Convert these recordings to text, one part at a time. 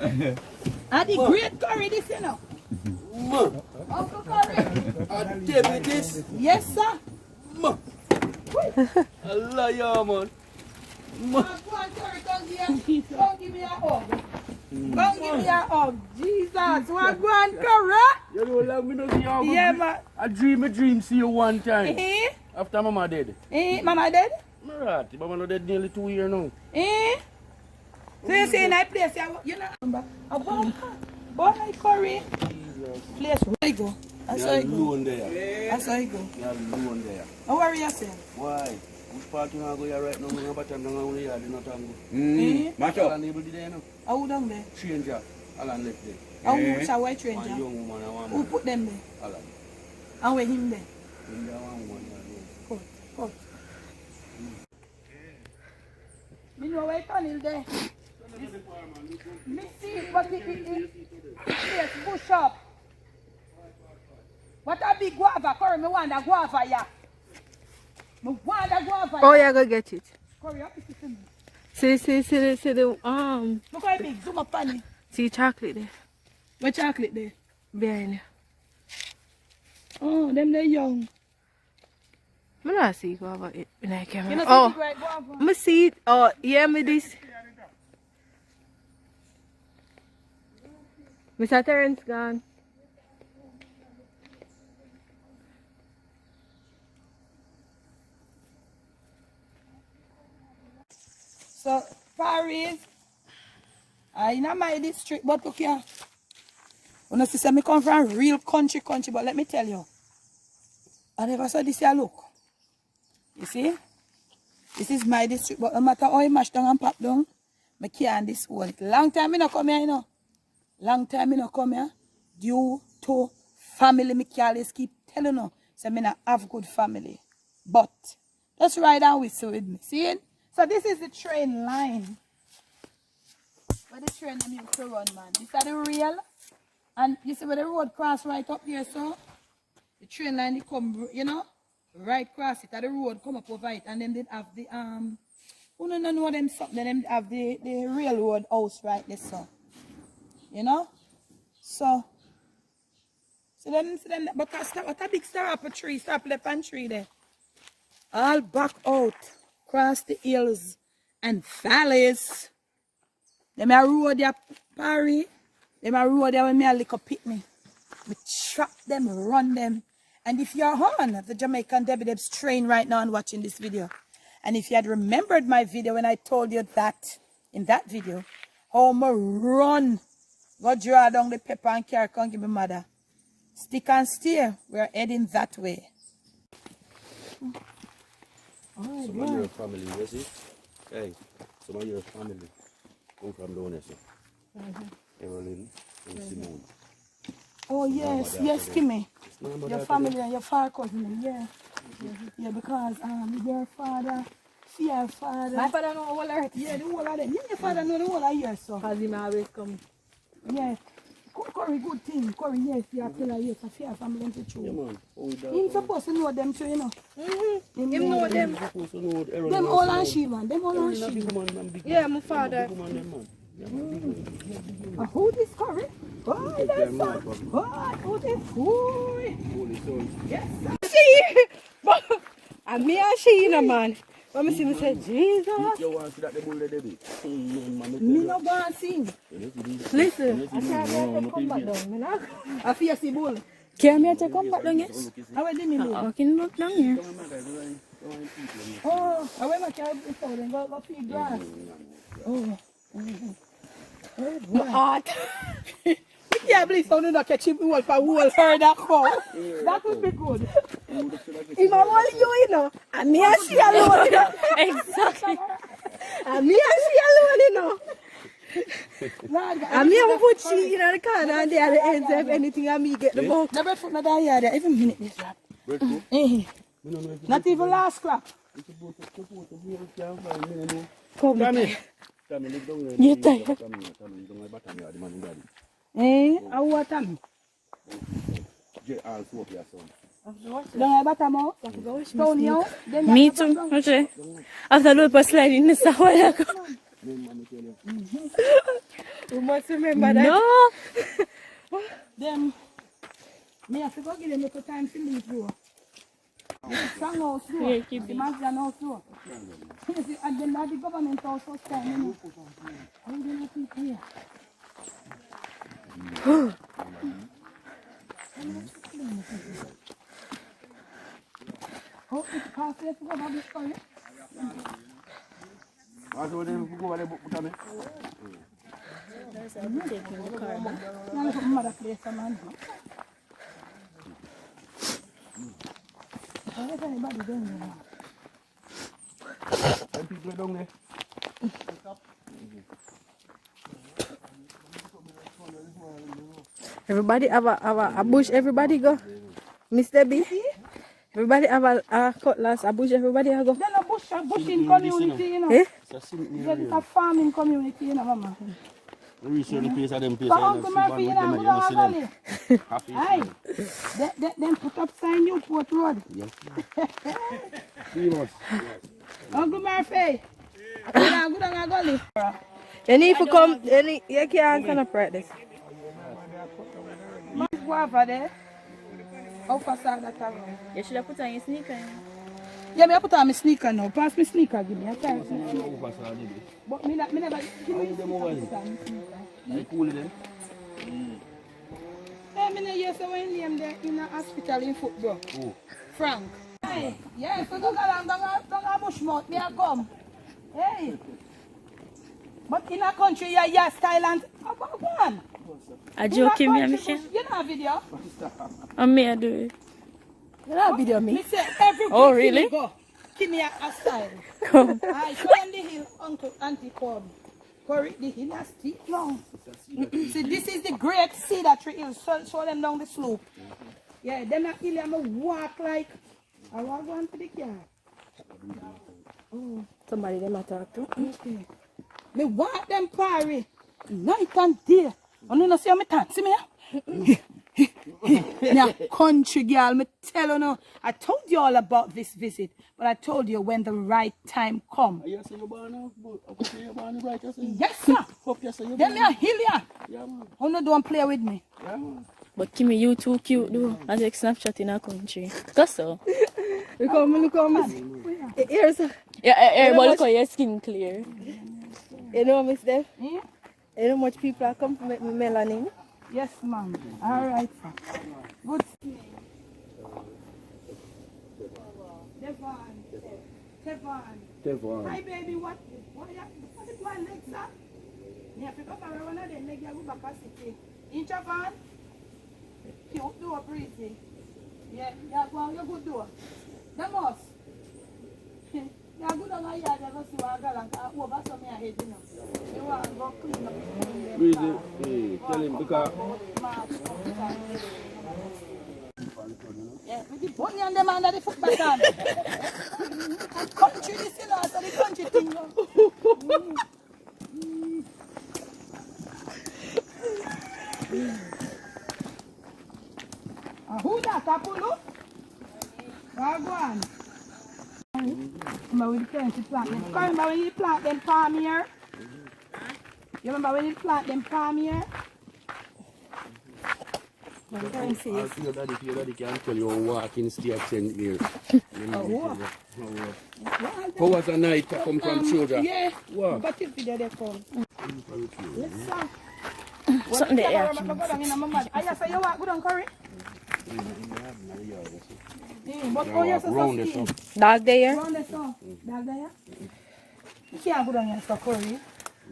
And the great curry this, you know. Ma. Uncle Curry. I tell you this. Yes, sir. Ma. Allah, yeah, man. Ma. Go on, Curry, come here. Come give me a hug. Come give me a hug. Jesus, what go on, Curry? You know, like me not see how Yeah, man. I dream see you one time. Eh? After Mama dead. Eh? Mama dead? Right. Mama not dead nearly 2 years now. Eh? So you say in that place, you know, boy, Curry. Place where I go. That's how I go. Alone there. That's how I go. You're alone there. How worry yourself? Why? Which part you want to go here right now? I'm going to go only here. Not tango. Match up. Alan able to there now. How down there? Stranger. Alan left there. How much a white stranger? One young woman and one Who man. put them there? Alan. And where him there? In there one woman. Cut. Me know where tunnel there. Me see it, but it's push up. What a big guava, Curry, me want a guava, yeah. Me want a guava. Oh, yeah, go get it. Curry, up to me. See the, Look how big, zoom up on it. see chocolate there. What chocolate there? Behind you. Oh, them they young. I don't see guava in the camera. You know Oh, see the guava? I see it. Oh, yeah, me this. Mr. Terrence gone. So, Paris, in my district, but look here. You know, sister, me come from real country, but let me tell you. I never saw this here look. You see? This is my district, but no matter how I mash down and pop down, I can't this whole it. Long time I not come here, you know. Long time I not come here. Due to family, me can't always keep telling you. So I not have good family. But, just ride and whistle with me. See it? So this is the train line. Where the train them used to run, man. This is the rail. And you see where the road cross right up here, so the train line they come, you know, right across it. And the road come up over it. And then they have the who don't know them something, them have the railroad house right there, so. You know? So them but what a big star up a tree, stop left and tree there. All back out, across the hills and valleys. Them a road there, Parry. Them a road there when me a lick up pick me. Me trap them, run them. And if you're on the Jamaican Debbie Deb's train right now and watching this video, and if you had remembered my video when I told you that, in that video, how me run, go draw down the pepper and carry, come give me mother. Stick and steer, we're heading that way. Oh, some of your family, you see? Hey, some of your family come from down there, so. Evelyn and Simone. Oh, yes, yes, Kimmy. Your family and your far cousin, yeah. Yeah, because your father, your father. My father know all right. Yeah, the whole of them. Yeah, your father know the whole of here, so. Because he always come. Yeah. Curry, good thing. Curry, yes, you are telling yes, a fair family and true. Yeah, man. He's supposed to know them too, you know. Him know them. Them all and she, man. Them all and she. Yeah, my father. Who this Curry? Oh, that's son. Oh, who this? Who? Yes, sir. She. And me and she, you know, man. When I see me say, Jesus. You want to see that the bull there, Debbie? Me no go and sing. Listen, I can't come back down, you know. I fear see bull. Can I take come back down, yes? How will me live? I can look down here. Oh, I went back here before then go feed grass. Oh. My heart. We can't believe someone not catch him wolf and wolf heard that call. That would be good. If I want you, you know, and me and she alone, you know. Exactly. And me and she alone, you know. And me have put she in the corner and there at the ends of anything and me get the boat. The breadfruit not die here. Every minute this rap. Breadfruit? Not even last scrap. Come here. You tired? How water me? Don't I butter more? Stone you? Me too. Okay. After the sliding, this is how I go. We must remember that. No. Them, me have to go give them a little time to leave you. It's strong house too. Yeah, keep The mansion house too. You see, and then the government house was time, you know. How do you think here? Oh, it's past there to go back this corner. Taking the car back. Now look at my mother place, man. Where's anybody going there? People down there. Everybody have a bush, everybody go. Mr. B. Everybody have a cutlass, a bush, everybody go. Then a bushing community, you know. Eh? It's a farming community, you know, mama. We reach the place of them place. So Uncle Murphy, you know, we don't have money. Aye. Then put up sign Newport Road. Uncle Murphy. Good on gully. You need to come, you can't come up right this. Must go over there. How fast are that around? You should have put on your sneaker. Yeah, me I put on my sneaker now. Pass me sneaker, give me. I can't see. But me never give me sneaker. I cool them. Hey, me know you say when name there in a hospital in football. Oh. Frank. Hey, yeah, so don't go bushmouth, me a come. Hey. But in a country, yeah, style and go on. I joking me, Michelle. You know a video? And me, I do it. You know video me? Me say every Oh, really? go. Give me a style. Come. I climb the hill, Uncle Auntie come. Correct the hill, a steep long. See, this is the great cedar tree hill. Show them down the slope. Yeah, then a hill, I'm a walk like. I want to go into the car. Oh, Somebody them I talk to. okay. Me walk them party night and day. You know see how me dance, see me? Now, country girl, me tell you now. I told you all about this visit, but I told you when the right time come. Yes, sir. Yes, sir. Then me a hill ya. Yeah, man. Oh no, don't play with me. Yeah, man. But Kimmy, you too cute, though. I take Snapchat in our country. Cause so. Look how me. Here's Yeah, but look how your skin clear. you know, Miss Steph. Yeah? You know how much people are come to make me melanin? Yes, ma'am. All right, sir. Good. Devon. Hi, baby. What is my legs, sir? Yeah, pick up around one of them legs, you go back and sit. In Japan, cute door, breezy. Yeah, you're good door. The most. You're good on my yard, you're going to see what I'm going to over some head, you know. You want to go clean up. Breezy, hey, tell him because. Yeah, with the bunny and them under the foot button. Country this, you know, so the country thing, you know. Who that, Apollo? Go on. Remember when you plant them? Remember when you plant them palm here? You remember when you plant them palm here? I feel daddy can tell you how walking stay at St. Mary. How was the night to come from children? Yeah. What? But if they come. Yes, sir. Something there, yeah. I say you walk good on curry. But Yeah, oh, yes, round this up. Dog there? Round this up. Dog there. You can't go down here for curry.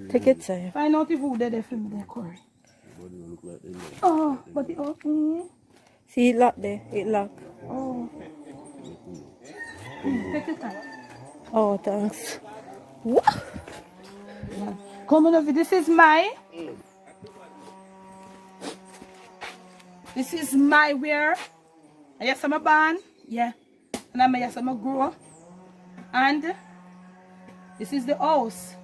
Take it, sir. Find out if food there for me, there curry. Oh, but it open. See it lock there. It lock. Oh. Take your time. Oh, thanks. Yeah. Come on over. This is my. This is my wear. I have some band. Yeah. And I have some grow. And this is the house.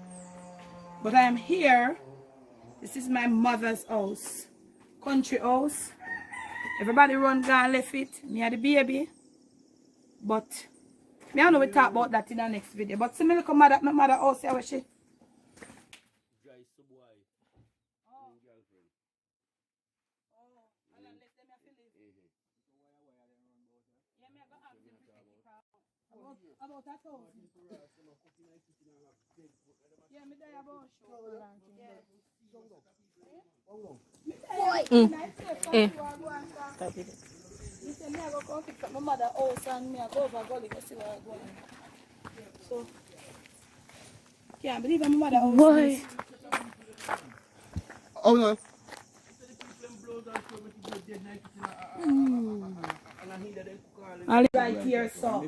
But I am here. This is my mother's house. Country house. Everybody run down left it. Me and the baby. But me I know we talk about that in the next video. But see me look at my mother house here where she. About 1,000. Yeah, me there about sure. Eh. He said, me I go come pick up my mother house and me I go over gully go see where I go on. So, can't believe my mother house. Boy. Oh no. I'll right here, so.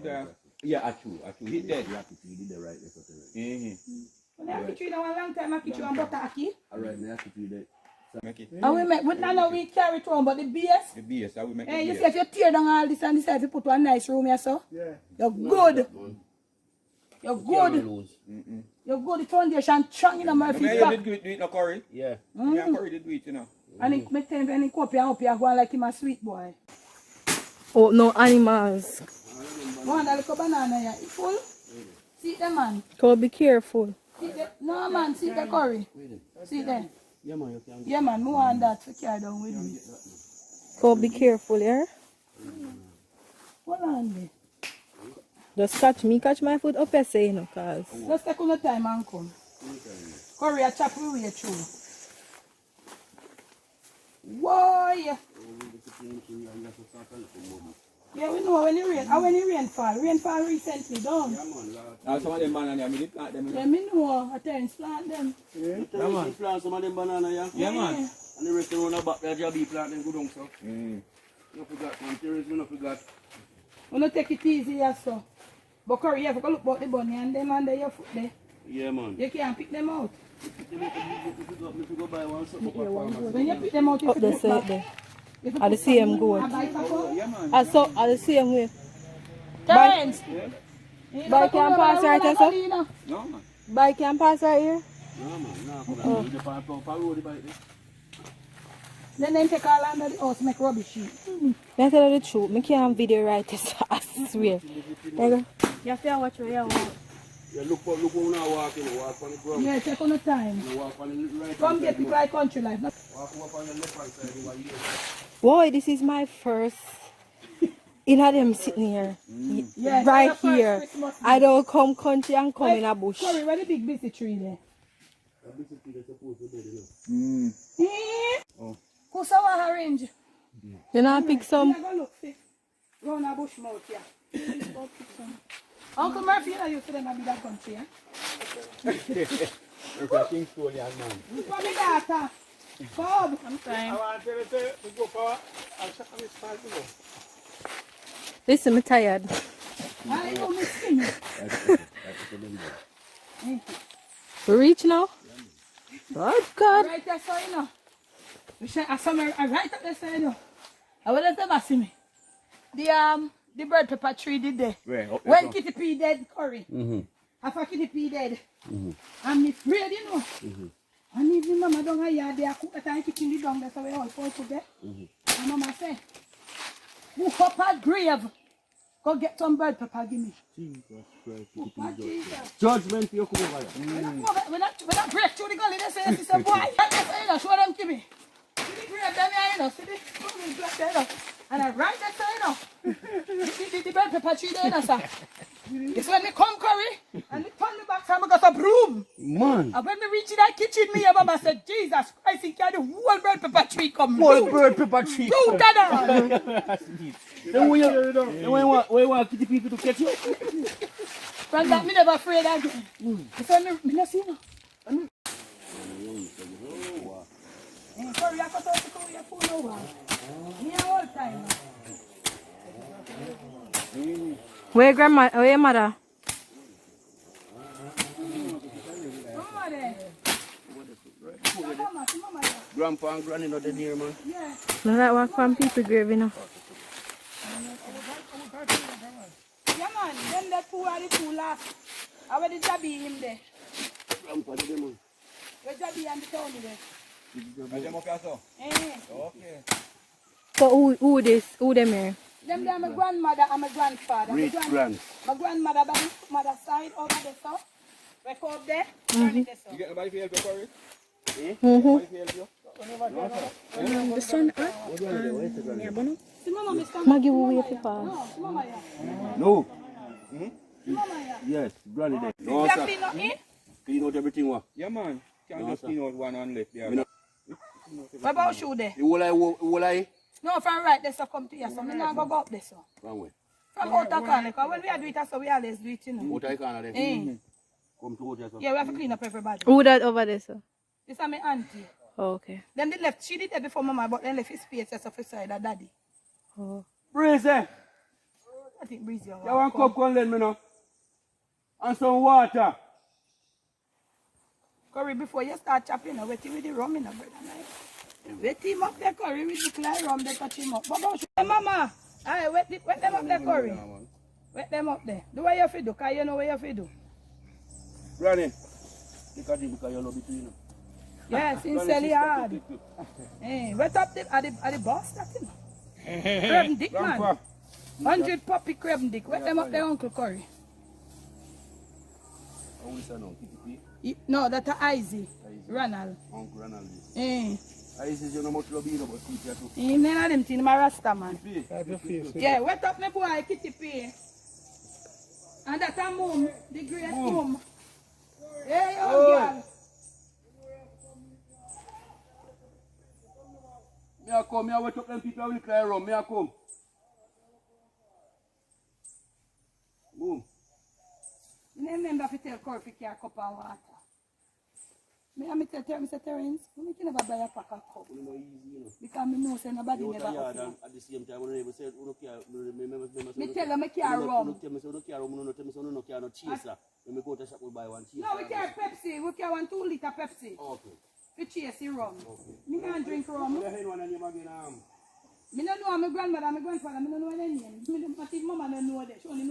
Yeah, true. He dead. He did the right. When I kitchen a long time, I kitchen and butter aki. Alright, I have to do that. And we make, but now we carry it on, but the base. The BS, I will make Hey, you see if you tear down all this and this, if you put one nice room here, so. Yeah. You're good. You're good. You're good. The foundation strong in my feet. You did do it no curry. Yeah. Yeah, curry did do it, you know. And he make time when he copy and up here, go like him a sweet boy. Oh, no animals. One that little banana here, it full. See the man. Go be careful. See the, no man, see the curry. See there. Yeah, man, you can. Yeah man, more on that to carry down with me. Go be careful, yeah? Hold on there. Just catch my foot up, I say, you know, cause. Just take on the time and come. Curry a chop we way through. Whoa! Yeah, we know when it rain. When it rainfall recently, don't. Some of them banana, I mean, plant them. Yeah, me know. I tell you, plant them. Yeah, man. Plant some of them banana, yeah. Yeah, man. And the rest of the back, there, jobby plant them good on, so. You forgot, man. Seriously, you forgot. We don't take it easy, yeah, so. But curry, you have to look about the bunny and them under your foot there. Yeah, man. You can't pick them out. If you go buy one, so When you pick them out, you Up put the them side there. I the same goat. I saw the same way. Terrence! Bike can pass right here, sir? No, man. Bike can pass right here? No, man. No, Then they take all under the house, make rubbish sheet. Let tell you the truth, I can't video right this, I swear. There you go. You have to watch where you walk. Yeah, look when I walk on the ground. Yeah, take on the time. You walk on the right. Come get people like country life. Walk up on the left hand side over here. Boy, this is my first. In them sitting here. Yeah, Right it's the first here. Christmas I Eve. don't come country and come in a bush. Sorry, where the big busy tree there? Oh. Who's our orange? You know, pick some. Yeah, go look, see. Round a bush mouth, yeah. Go pick some. Uncle Murphy, you know you for them to be that country, eh? King Stone, young man. For me daughter. Bob. I'm fine. I want to tell you to go for a go. Listen, I'm tired. I know me skin. We reach now? Oh, God. Right there, so you know. We should have some right up there, so you know. I would have never see me. The bird pepper tree did there. Where? When Kitty P dead, curry. After Kitty P dead. And me afraid, you know. And even mama down a yard there, cook that and kitchen the down there, so we all fall together. And mama say, hook up a grave. Go get some bird pepper, give me. Hook up Jesus. Judgment for you come over here. When I break through the gully, they say, sister boy, I say, you know, show them to me. See the grave them here, you know, see the black there, you know. And I write that there, you know. The bird pepper tree there, you know, sir. It's when they come curry, and they turn me back, so I got a broom. Man. And when we reach in that kitchen, me and mama said, Jesus Christ, he carry the whole bird pepper tree come. Whole bird pepper tree. Root that. Then when you want kitty people to catch you? From that, me never afraid again. You say, me not see no. Sorry, I got to come here for no one. Me all time. Where grandma, where your mother? Mama there. Mama there. Grandpa and granny not near, man. Yeah. No, that work from people grave, you know. Yeah, man. Them that two are the two last. I where the jabby him there. Grandpa did them, man. Where jabby and the town there. Okay. So who this? Who them here? Them there my grandmother and my grandfather. Great grand. My grandmother by my mother's side over there, so. We go up there. Turn it there, so. You get nobody to help you, Corey? The sun up. See, mama, me stand Maggie will Mama, wait yeah. for pass. No, see, mama, yeah. No. Mama, yeah. Yes, granny there. No, You sir. clean up in? Clean out everything, what? Yeah, man. Can't No, just sir. clean out one and left there. Me no- What about shoe there? The whole eye? No, from right there, so come to you. So me not go up there, so. Wrong way. From out the corner, because when we are doing it, so we always do it, you know. Out eye corner there. Come to out there, sir. Yeah, we have to clean up everybody. Who that over there, sir? This is my auntie. Oh, okay. Then they left, she did that before mama, but then left his space as of his side of daddy. Oh. Breeze, I think breezy. you want cup come lend me now? And some water. Curry, before you start chopping, wet him with the rum in the bread. Wet him up the curry with the clear rum, they touch him up. But hey, mama, aye, wet them up the curry. Wet them up there. Do what you have to do, because you know what you have to do. Granny, because you love it, you know. Yes, in Sally hard. Hey, wet up the, at the boss, that you know. Crab dick, man. 100 puppy crab dick. Wet them up there, Uncle Curry. How we say now? Kitty No, that's a Izzy. Ronald. Uncle Ronald. Eh. I say you know much love you know, but keep that too. None of them things, my Rasta, man. Kitty. Yeah, wet up my boy, Kitty P. And that's a mum, the great mum. Hey, young girl. Me a come, me a wet up them people with clear rum, me a come. Boom. I remember if you tell Curry to carry a cup of water. Me tell Mr. Terence, we can never buy a pack of cup. You know easy, you know. Because I know say nobody You never out up. and at the same time, we never said, we don't care. Me tell them I carry rum. We don't care rum, we don't care no chaser. When we go to shop, we buy one chaser. No, we carry Pepsi. We carry 1 2 liter Pepsi. Okay. We chase the rum. Me can't drink rum. The hen one and you again, Me don't know my grandmother and my grandfather. Me don't know their name. My mama don't know them. She only